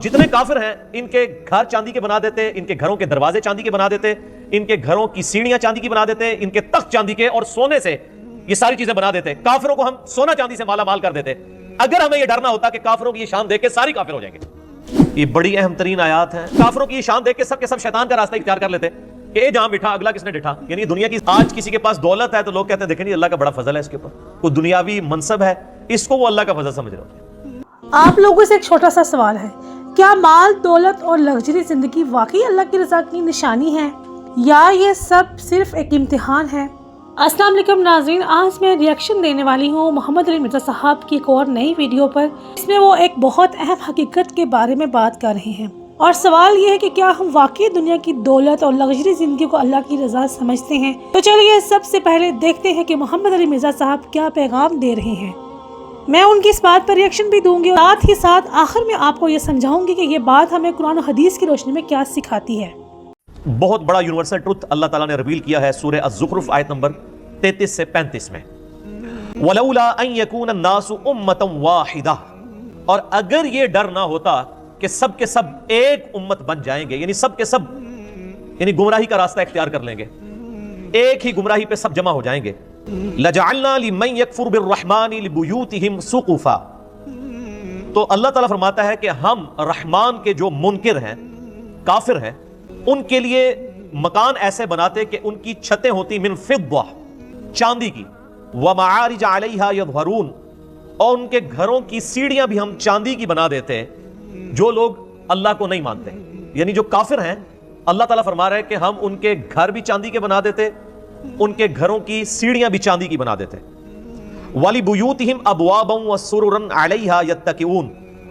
جتنے کافر ہیں ان کے گھر چاندی کے بنا دیتے، ان کے گھروں کے دروازے چاندی کے بنا دیتے، ان کے گھروں کی سیڑھیاں چاندی کی بنا دیتے، ان کے تخت چاندی کے اور سونے سے یہ ساری چیزیں بنا دیتے۔ کافروں کو ہم سونا چاندی سے مالا مال کر دیتے۔ اگر ہمیں یہ ڈرنا ہوتا کہ کافروں کی یہ شان دیکھ کے ساری کافر ہو جائیں گے۔ یہ بڑی اہم ترین آیات ہیں۔ کافروں کی یہ شان دیکھ کے سب کے سب شیطان کا راستہ اختیار کر لیتے کہ اے جہاں بٹھا اگلا کس نے ڈٹھا۔ یعنی دنیا کی آج کسی کے پاس دولت ہے تو لوگ کہتے ہیں دیکھیں اللہ کا بڑا فضل ہے اس کے اوپر، کوئی دنیاوی منصب ہے اس کو وہ اللہ کا فضل سمجھ رہے ہوتے ہیں۔ آپ لوگوں سے ایک چھوٹا سا سوال ہے، کیا مال، دولت اور لگژری زندگی واقعی اللہ کی رضا کی نشانی ہے یا یہ سب صرف ایک امتحان ہے؟ السلام علیکم ناظرین، آج میں ریئیکشن دینے والی ہوں محمد علی مرزا صاحب کی ایک اور نئی ویڈیو پر۔ اس میں وہ ایک بہت اہم حقیقت کے بارے میں بات کر رہے ہیں اور سوال یہ ہے کہ کیا ہم واقعی دنیا کی دولت اور لگژری زندگی کو اللہ کی رضا سمجھتے ہیں؟ تو چلیے سب سے پہلے دیکھتے ہیں کہ محمد علی مرزا صاحب کیا پیغام دے رہے ہیں۔ میں ان کی اس بات پر ریئیکشن بھی دوں گی، ساتھ ہی ساتھ آخر میں آپ کو یہ سمجھاؤں گی کہ یہ بات ہمیں قرآن و حدیث کی روشنی میں کیا سکھاتی ہے۔ بہت بڑا یونیورسل ٹروتھ اللہ تعالیٰ نے ریویل کیا ہے سورہ الزخرف آیت نمبر 33 سے 35 میں، وَلَوْلَا أَن يَكُونَ النَّاسُ أُمَّةً وَاحِدَةً، اور اگر یہ ڈر نہ ہوتا کہ سب کے سب ایک امت بن جائیں گے، یعنی سب کے سب یعنی گمراہی کا راستہ اختیار کر لیں گے، ایک ہی گمراہی پہ سب جمع ہو جائیں گے، لَجَعَلْنَا لِمَن يَكْفُرُ بِالرَّحْمَنِ لِبُيُوتِهِمْ سُقُفًا، تو اللہ تعالیٰ فرماتا ہے کہ ہم رحمان کے جو منکر ہیں، کافر ہیں، ان کے لیے مکان ایسے بناتے کہ ان کی چھتیں ہوتی من فضہ، چاندی کی، وَمَعَارِجَ عَلَيْهَا يَظْهَرُونَ، اور ان کے گھروں کی سیڑھیاں بھی ہم چاندی کی بنا دیتے جو لوگ اللہ کو نہیں مانتے، یعنی جو کافر ہیں اللہ تعالیٰ فرما رہے ہیں کہ ہم ان کے گھر بھی چاندی کے بنا دیتے، ان کے گھروں کی سیڑھیاں بھی چاندی کی بنا دیتے، وَلِبُيُوتِهِمْ أَبْوَابًا وَسُرُرًا عَلَيْهَا يَتَّكِئُونَ،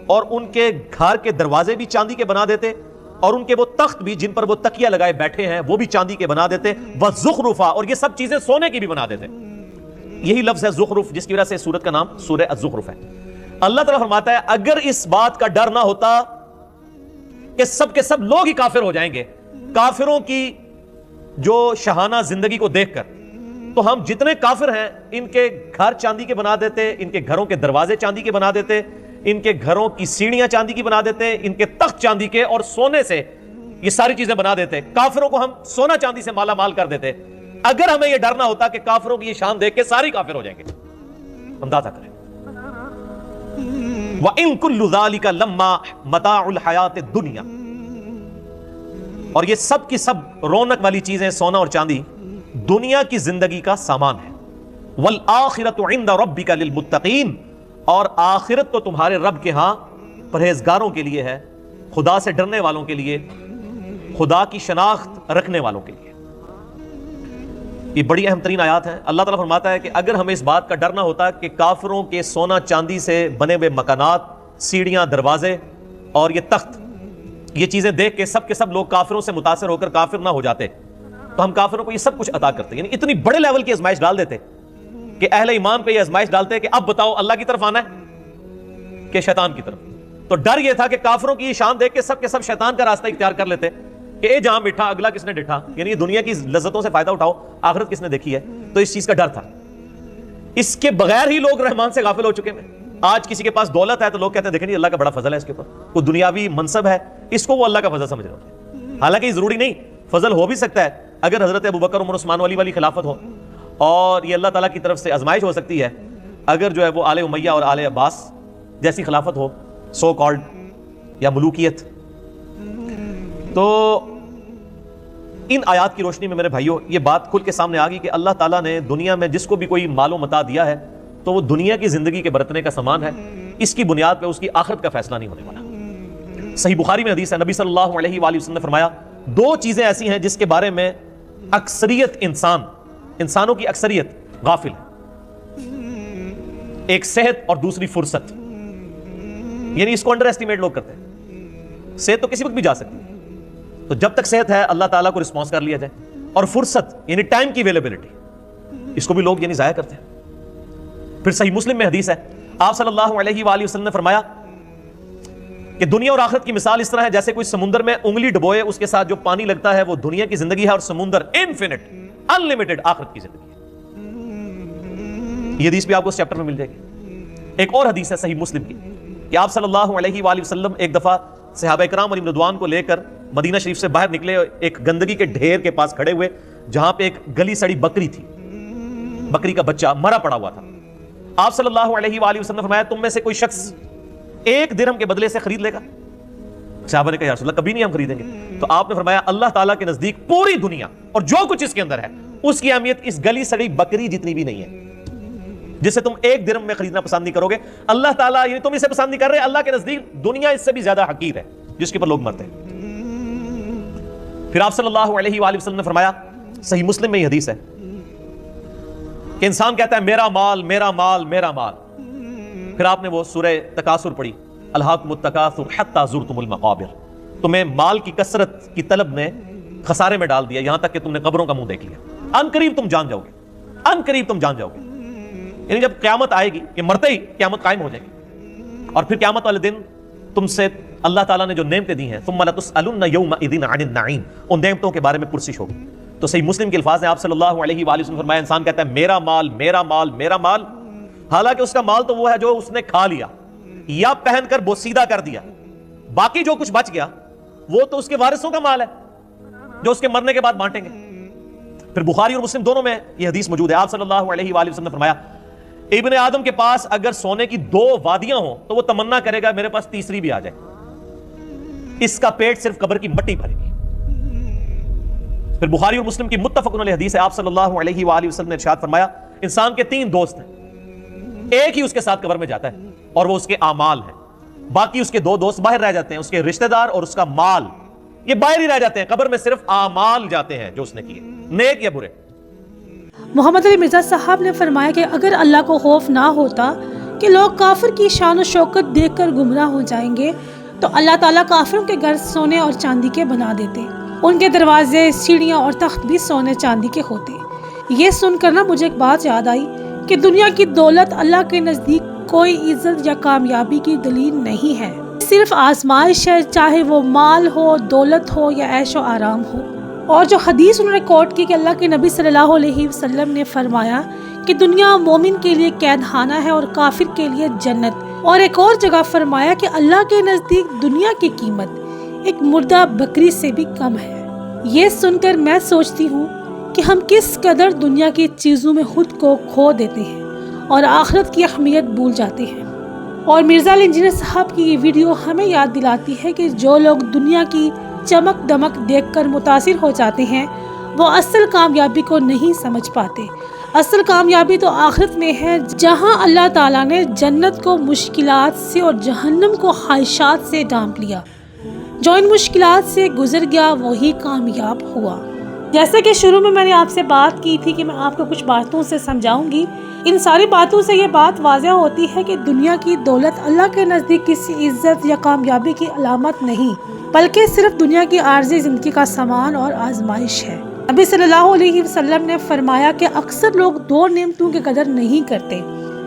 اور ان کے گھر کے دروازے بھی چاندی کے بنا دیتے، اور ان کے وہ تخت بھی جن پر وہ تکیہ لگائے بیٹھے ہیں وہ بھی چاندی کے بنا دیتے، وَالزُخْرُفَا، اور یہ سب چیزیں سونے کی بھی بنا دیتے۔ یہی لفظ ہے زخرف جس کی وجہ سے سورت کا نام سورہ الزخرف ہے۔ اللہ تعالیٰ فرماتا ہے اگر اس بات کا ڈر نہ ہوتا کہ سب کے سب لوگ ہی کافر ہو جائیں گے، کافروں کی جو شہانہ زندگی کو دیکھ کر، تو ہم جتنے کافر ہیں ان کے گھر چاندی کے بنا دیتے، ان کے گھروں کے دروازے چاندی کے بنا دیتے، ان کے گھروں کی سیڑھیاں چاندی کی بنا دیتے، ان کے تخت چاندی کے اور سونے سے یہ ساری چیزیں بنا دیتے، کافروں کو ہم سونا چاندی سے مالا مال کر دیتے۔ اگر ہمیں یہ ڈرنا ہوتا کہ کافروں کی یہ شان دیکھ کے ساری کافر ہو جائیں گے۔ اندازہ کریں، وَإِن كُلُّ ذَلِكَ لَمَّا مَتَاعُ الْحَيَاةِ الدُّنْيَا، اور یہ سب کی سب رونق والی چیزیں سونا اور چاندی دنیا کی زندگی کا سامان ہے۔ وَالْآخِرَةُ عِنْدَ رَبِّكَ لِلْمُتَّقِينَ، اور آخرت تو تمہارے رب کے ہاں پرہیزگاروں کے لیے ہے، خدا سے ڈرنے والوں کے لیے، خدا کی شناخت رکھنے والوں کے لیے۔ یہ بڑی اہم ترین آیات ہیں۔ اللہ تعالیٰ فرماتا ہے کہ اگر ہمیں اس بات کا ڈر نہ ہوتا کہ کافروں کے سونا چاندی سے بنے ہوئے مکانات، سیڑھیاں، دروازے اور یہ تخت، یہ چیزیں دیکھ کے سب لوگ کافروں سے متاثر ہو کر کافر نہ ہو جاتے، تو ہم کافروں کو یہ سب کچھ عطا کرتے، یعنی اتنی بڑے لیول کی آزمائش ڈال دیتے کہ اہل ایمان پہ یہ آزمائش ڈالتے کہ اب بتاؤ اللہ کی طرف آنا ہے کہ شیطان کی طرف۔ تو ڈر یہ تھا کہ کافروں کی یہ شان دیکھ کے سب شیطان کا راستہ اختیار کر لیتے کہ اے جہاں بٹھا اگلا کس نے ڈٹھا، یعنی دنیا کی لذتوں سے فائدہ اٹھاؤ، آخرت کس نے دیکھی ہے۔ تو اس چیز کا ڈر تھا، اس کے بغیر ہی لوگ رحمان سے غافل ہو چکے ہیں۔ آج کسی کے پاس دولت ہے تو لوگ کہتے ہیں دیکھیں اللہ کا بڑا فضل ہے اس کے اوپر، کوئی دنیاوی منصب ہے اس کو وہ اللہ کا فضل سمجھ رہے ہوتے ہیں۔ حالانکہ یہ ضروری نہیں، فضل ہو بھی سکتا ہے اگر حضرت ابوبکر عمر عثمان علی والی خلافت ہو، اور یہ اللہ تعالیٰ کی طرف سے آزمائش ہو سکتی ہے اگر جو ہے وہ آل امیہ اور آل عباس جیسی خلافت ہو، سو کالڈ یا ملوکیت۔ تو ان آیات کی روشنی میں میرے بھائیوں یہ بات کھل کے سامنے آ گئی کہ اللہ تعالیٰ نے دنیا میں جس کو بھی کوئی مال و متاع دیا ہے تو وہ دنیا کی زندگی کے برتنے کا سامان ہے، اس کی بنیاد پہ اس کی آخرت کا فیصلہ نہیں ہونے والا۔ صحیح بخاری میں حدیث ہے، نبی صلی اللہ علیہ وآلہ وسلم نے فرمایا دو چیزیں ایسی ہیں جس کے بارے میں اکثریت انسانوں کی اکثریت غافل ہے، ایک صحت اور دوسری فرصت، یعنی اس کو انڈر ایسٹیمیٹ لوگ کرتے ہیں۔ صحت تو کسی وقت بھی جا سکتی ہے، تو جب تک صحت ہے اللہ تعالیٰ کو رسپانس کر لیا جائے، اور فرصت یعنی ٹائم کی اویلیبلٹی، اس کو بھی لوگ یعنی ضائع کرتے ہیں۔ پھر صحیح مسلم میں حدیث ہے، آپ صلی اللہ علیہ وآلہ وسلم نے فرمایا کہ دنیا اور آخرت کی مثال اس طرح ہے جیسے کوئی سمندر میں انگلی ڈبوئے، اس کے ساتھ جو پانی لگتا ہے وہ دنیا کی زندگی ہے، اور سمندر انفینٹ انلمیٹڈ آخرت کی زندگی ہے۔ یہ حدیث بھی آپ کو اس چیپٹر میں مل جائے گی۔ ایک اور حدیث ہے صحیح مسلم کی کہ آپ صلی اللہ علیہ وآلہ وسلم ایک دفعہ صحابہ کرام علیہم رضوان کو لے کر مدینہ شریف سے باہر نکلے، ایک گندگی کے ڈھیر کے پاس کھڑے ہوئے جہاں پہ ایک گلی سڑی بکری تھی، بکری کا بچہ مرا پڑا ہوا تھا۔ آپ صلی اللہ علیہ وآلہ وسلم نے فرمایا تم میں سے کوئی شخص 1 درہم کے بدلے سے خرید لے گا؟ صحابہ نے کہا یا رسول اللہ کبھی نہیں ہم خریدیں گے۔ تو آپ نے فرمایا اللہ تعالیٰ کے نزدیک پوری دنیا اور جو کچھ اس کے اندر ہے اس کی اہمیت اس گلی سڑی بکری جتنی بھی نہیں ہے، جسے تم 1 درہم میں خریدنا پسند نہیں کرو گے۔ اللہ تعالیٰ یعنی تم اسے پسند نہیں کر رہے، اللہ کے نزدیک دنیا اس سے بھی زیادہ حقیر ہے جس کے پر لوگ مرتے ہیں۔ پھر آپ صلی اللہ علیہ وآلہ وسلم نے فرمایا، صحیح مسلم میں یہ حدیث ہے کہ انسان کہتا ہے میرا مال میرا مال میرا مال، پھر آپ نے وہ سورہ تکاثر پڑھی، الہاکم التکاثر حتی زرتم المقابر، تمہیں مال کی کثرت کی طلب نے خسارے میں ڈال دیا یہاں تک کہ تم نے قبروں کا منہ دیکھ لیا، ان قریب تم جان جاؤ گے، ان قریب تم جان جاؤ گے۔ یعنی جب قیامت آئے گی کہ مرتے ہی قیامت قائم ہو جائے گی، اور پھر قیامت والے دن تم سے اللہ تعالیٰ نے جو نعمتیں دی ہیں ثم لتسألن یومئذ عن النعیم، ان نعمتوں کے بارے میں پرسش ہوگی۔ تو صحیح مسلم کے الفاظ ہیں، آپ صلی اللہ علیہ وآلہ وسلم نے فرمایا انسان کہتا ہے میرا مال میرا مال میرا مال، حالانکہ اس کا مال تو وہ ہے جو اس نے کھا لیا یا پہن کر بوسیدہ کر دیا، باقی جو کچھ بچ گیا وہ تو اس کے وارثوں کا مال ہے جو اس کے مرنے کے بعد بانٹیں گے۔ پھر بخاری اور مسلم دونوں میں یہ حدیث موجود ہے، آپ صلی اللہ علیہ وآلہ وسلم نے فرمایا ابن آدم کے پاس اگر سونے کی 2 وادیاں ہوں تو وہ تمنا کرے گا میرے پاس تیسری بھی آ جائے، اس کا پیٹ صرف قبر کی مٹی بھرے گی۔ پھر بخاری اور مسلم کی متفق علیہ حدیث ہے، آپ صلی اللہ علیہ وآلہ وسلم نے ارشاد فرمایا انسان کے 3 دوست ہیں، ایک ہی اس کے ساتھ قبر میں جاتا ہے اور وہ اس کے اعمال ہیں، باقی اس کے 2 دوست باہر رہ جاتے ہیں، اس کے رشتہ دار اور اس کا مال، یہ باہر ہی رہ جاتے ہیں، قبر میں صرف اعمال جاتے ہیں جو اس نے کیے، نیک یا برے۔ محمد علی مرزا صاحب نے فرمایا کہ اگر اللہ کو خوف نہ ہوتا کہ لوگ کافر کی شان و شوکت دیکھ کر گمراہ ہو جائیں گے تو اللہ تعالیٰ کافروں کے گھر سونے اور چاندی کے بنا دیتے، ان کے دروازے سیڑھیاں اور تخت بھی سونے چاندی کے ہوتے۔ یہ سن کر نا مجھے ایک بات یاد آئی کہ دنیا کی دولت اللہ کے نزدیک کوئی عزت یا کامیابی کی دلیل نہیں ہے، صرف آزمائش ہے، چاہے وہ مال ہو، دولت ہو یا عیش و آرام ہو۔ اور جو حدیث انہوں نے کوٹ کی کہ اللہ کے نبی صلی اللہ علیہ وسلم نے فرمایا کہ دنیا مومن کے لیے قید خانہ ہے اور کافر کے لیے جنت، اور ایک اور جگہ فرمایا کہ اللہ کے نزدیک دنیا کی قیمت ایک مردہ بکری سے بھی کم ہے۔ یہ سن کر میں سوچتی ہوں کہ ہم کس قدر دنیا کی چیزوں میں خود کو کھو دیتے ہیں اور آخرت کی اہمیت بھول جاتے ہیں۔ اور مرزا علی انجینئر صاحب کی یہ ویڈیو ہمیں یاد دلاتی ہے کہ جو لوگ دنیا کی چمک دمک دیکھ کر متاثر ہو جاتے ہیں وہ اصل کامیابی کو نہیں سمجھ پاتے۔ اصل کامیابی تو آخرت میں ہے جہاں اللہ تعالیٰ نے جنت کو مشکلات سے اور جہنم کو خواہشات سے ڈھانپ لیا۔ جو ان مشکلات سے گزر گیا وہی کامیاب ہوا۔ جیسے کہ شروع میں نے آپ سے بات کی تھی کہ میں آپ کو کچھ باتوں سے سمجھاؤں گی، ان ساری باتوں سے یہ بات واضح ہوتی ہے کہ دنیا کی دولت اللہ کے نزدیک کسی عزت یا کامیابی کی علامت نہیں، بلکہ صرف دنیا کی عارضی زندگی کا سامان اور آزمائش ہے۔ نبی صلی اللہ علیہ وسلم نے فرمایا کہ اکثر لوگ 2 نعمتوں کی قدر نہیں کرتے،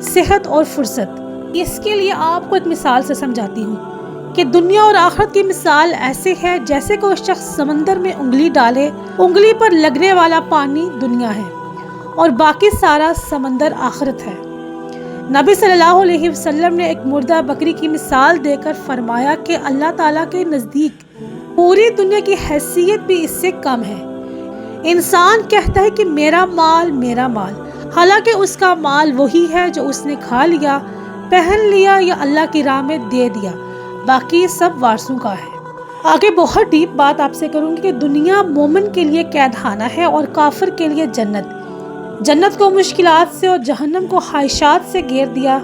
صحت اور فرصت۔ اس کے لیے آپ کو ایک مثال سے سمجھاتی ہوں کہ دنیا اور آخرت کی مثال ایسے ہے جیسے کوئی شخص سمندر میں انگلی ڈالے، انگلی پر لگنے والا پانی دنیا ہے اور باقی سارا سمندر آخرت ہے۔ نبی صلی اللہ علیہ وسلم نے ایک مردہ بکری کی مثال دے کر فرمایا کہ اللہ تعالیٰ کے نزدیک پوری دنیا کی حیثیت بھی اس سے کم ہے۔ انسان کہتا ہے کہ میرا مال میرا مال، حالانکہ اس کا مال وہی ہے جو اس نے کھا لیا، پہن لیا یا اللہ کی راہ میں دے دیا، باقی سب وارثوں کا ہے۔ آگے بہت ڈیپ بات آپ سے کروں گی کہ دنیا مومن کے لیے قید خانہ ہے اور کافر کے لیے جنت۔ جنت کو مشکلات سے اور جہنم کو خواہشات سے گھیر دیا،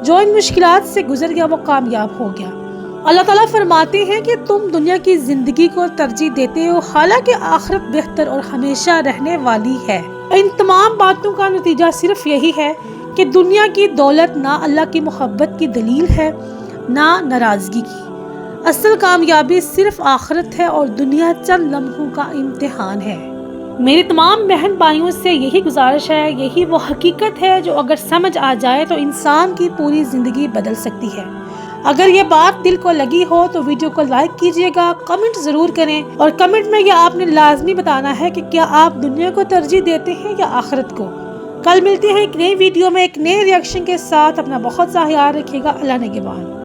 جو ان مشکلات سے گزر گیا وہ کامیاب ہو گیا۔ اللہ تعالیٰ فرماتے ہیں کہ تم دنیا کی زندگی کو ترجیح دیتے ہو حالانکہ آخرت بہتر اور ہمیشہ رہنے والی ہے۔ ان تمام باتوں کا نتیجہ صرف یہی ہے کہ دنیا کی دولت نہ اللہ کی محبت کی دلیل ہے نہ ناراضگی کی۔ اصل کامیابی صرف آخرت ہے اور دنیا چند لمحوں کا امتحان ہے۔ میری تمام بہن بھائیوں سے یہی گزارش ہے، یہی وہ حقیقت ہے جو اگر سمجھ آ جائے تو انسان کی پوری زندگی بدل سکتی ہے۔ اگر یہ بات دل کو لگی ہو تو ویڈیو کو لائک کیجیے گا، کمنٹ ضرور کریں، اور کمنٹ میں یہ آپ نے لازمی بتانا ہے کہ کیا آپ دنیا کو ترجیح دیتے ہیں یا آخرت کو۔ کل ملتے ہیں ایک نئی ویڈیو میں ایک نئے ریئیکشن کے ساتھ۔ اپنا بہت سا خیال رکھیے گا۔ اللہ نگہبان۔